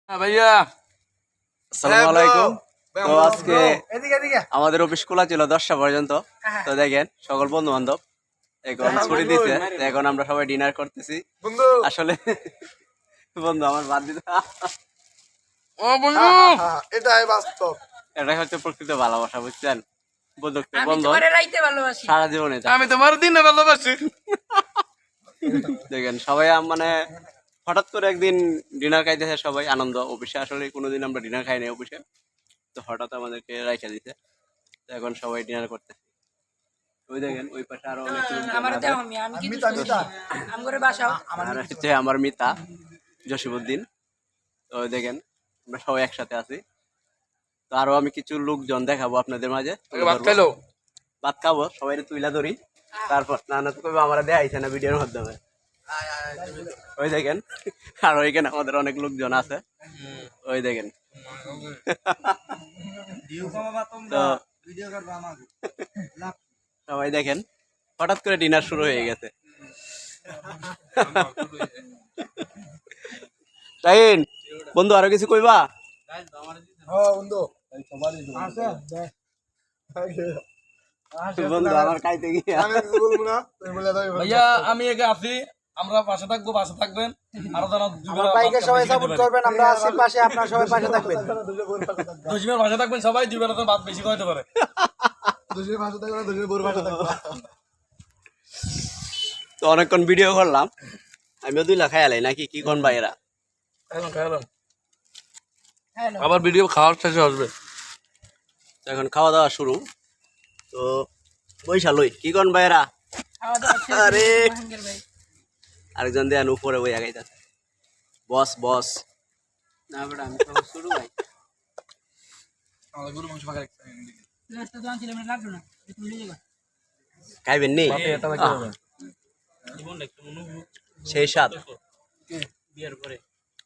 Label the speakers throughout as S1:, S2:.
S1: ভাইয়া
S2: আসসালামু আলাইকুম। তো আজকে আমাদের অফিস খোলা ছিল 10টা পর্যন্ত। তো দেখেন সকল বন্ধু বান্ধব এখন ছুটি দিছে, তো এখন আমরা সবাই ডিনার করতেছি। আসলে বন্ধু আমার বাদ দিতে
S1: ও বন্ধু
S3: এটাই বাস্তব।
S2: এটাই হচ্ছে প্রকৃত ভালোবাসা, বুঝছেন? বন্ধুত্ব
S4: আমি
S2: বন্ধন
S4: তোমারে রাইতে ভালোবাসি।
S2: সারা জীবনে থাকে।
S1: আমি তোমার দিনে ভালোবাসি।
S2: দেখেন সবাই মানে হঠাৎ করে একদিন ডিনার খাইতেছে সবাই আনন্দ। অফিসে আসলে কোনোদিন আমরা ডিনার খাই নাই অফিসে, তো হঠাৎ আমাদেরকে রাইখা দিতে, তো এখন সবাই ডিনার করতেছে। ওই দেখেন ওই পাশে আরো অনেক লোকজন
S4: আমার
S2: আছে।
S4: দেও আমি কিন্তু
S3: মিতা মিতা
S4: আম করে বাসাও
S2: আর হচ্ছে আমার মিতা জসিমউদ্দিন। তো ওই দেখেন আমরা সবাই একসাথে আছি। তো আরো আমি কিছু লোকজন দেখাবো আপনাদের মাঝে।
S1: ভাত খাইলো
S2: ভাত খাবো, সবাই তুইলা ধরি, তারপর না না তো কইবো আমরা দেখাইছে না ভিডিওর মাধ্যমে। ওই দেখেন আর ওইখানে আমাদের অনেক লোকজন আছে, ওই দেখেন। তো সবাই দেখেন হঠাৎ করে ডিনার শুরু হয়ে গেছে। শাহিন বন্ধু আরো কিছু কইবা?
S3: বন্ধু
S2: বন্ধু আমার খাইতে গিয়ে
S3: আমি কিছু বলবো না, তুমি বলে দাও।
S1: ভাইয়া আমি একে আছি, আমরা পাশে থাকবো, পাশে থাকবেন। আরো জানা
S5: আমার ভাইকে সবাই সাপোর্ট করবেন, আমরা আছি পাশে, আপনারা সবাই পাশে থাকবেন।
S1: দুজনের পাশে থাকবেন সবাই, দুই বেলা তো ভাত বেশি খাইতে পারে।
S3: দুজনের ভাষা থাকবে না, দুজনের বোর ভাষা থাকবে।
S2: তো অনেকক্ষণ ভিডিও করলাম, আমিও 2 লাখ খাইলাই নাকি কি কোন ভাইয়েরা?
S1: আবার ভিডিও খাওয়ার শেষে আসবে।
S2: তো এখন খাওয়া দাওয়া শুরু। তো বৈশালই কি কোন ভাইয়েরা?
S4: খাওয়া দাওয়া শেষ।
S2: আরে
S4: জাহাঙ্গীর ভাই
S2: আরেকজন দেন উপরে বই আগাইতেছে, বস বস না বেটা আমি তো শুরু ভাই।
S3: আমাদের গরু মাংস ফাঁকা রাখতে
S4: নাস্তা তো আনছিলাম, এটা লাগলো না, তুমি নিয়ে যাবা।
S2: খাইবেন নি? সেই স্বাদ।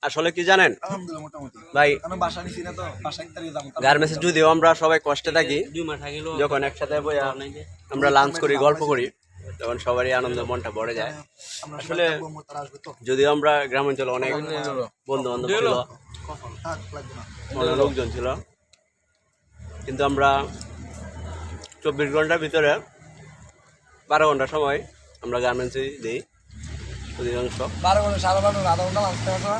S2: আসলে কি জানেন
S3: আলহামদুলিল্লাহ মোটামুটি।
S2: ভাই,
S3: আমি বাসা নিছি না তো, বাসা এক তারিখে যাবো।
S2: গার্মেন্টসে যদিও আমরা সবাই কষ্টে থাকি, যখন একসাথে বইয়া আমরা লাঞ্চ করি, গল্প করি, তখন সবারই আনন্দ মনটা ভরে যায়।
S3: আমরা
S2: আসলে
S3: তারা আসবে তো।
S2: যদিও আমরা গ্রামাঞ্চলে অনেক বন্ধু বান্ধব ছিল,
S3: থাক, লাগবে না।
S2: অনেক লোকজন ছিল, কিন্তু আমরা 24 ঘন্টার ভিতরে 12 ঘন্টা সময় আমরা গার্মেন্টসে দিই অধিকাংশ।
S3: 12 ঘন্টা, 12.5 আধা ঘন্টা আসতে হবে না।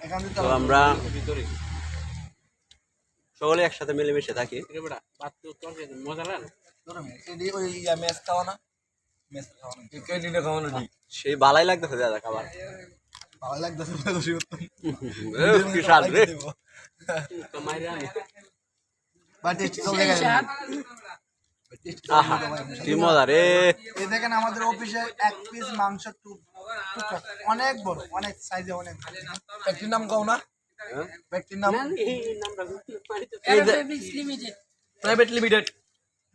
S3: এখান থেকে
S2: তো আমরা সকলে একসাথে মিলেমিশে থাকি।
S3: ওই মেস খাওয়া না, মেস খাওয়া না।
S1: ক্যান্টিনে খাওয়ানো দিই।
S2: সেই বালাই লাগতেছে দাদা খাবার।
S3: ভালো লাগতেছে না, দোষী উত্তম।
S2: কি স্বাদ রে।
S3: বা টেস্টি তো লেগে
S4: স্বাদ।
S2: আহা কি মজা রে।
S3: এই দেখেন আমাদের অফিসে এক পিস মাংস টুকরা অনেক বড়, অনেক সাইজে, অনেক। ব্যক্তির নাম কও না, ব্যক্তির নাম।
S4: এরোফেব্রিক্স লিমিটেড।
S1: Private limited.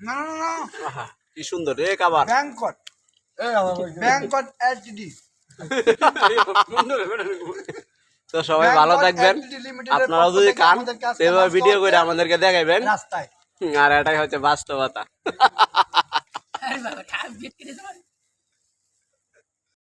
S3: না না না,
S2: আহা কি সুন্দর রে খাবার।
S3: ব্যাংকট, ব্যাংকট এলটিডি।
S2: তো সবাই ভালো থাকবেন, আপনারাও যদি খান সেভাবে ভিডিও করে আমাদেরকে দেখাইবেন।
S3: রাস্তায়
S2: আর এটাই হচ্ছে বাস্তবতা।
S4: আরে বাবা, খা বেট কেটে দেবেন।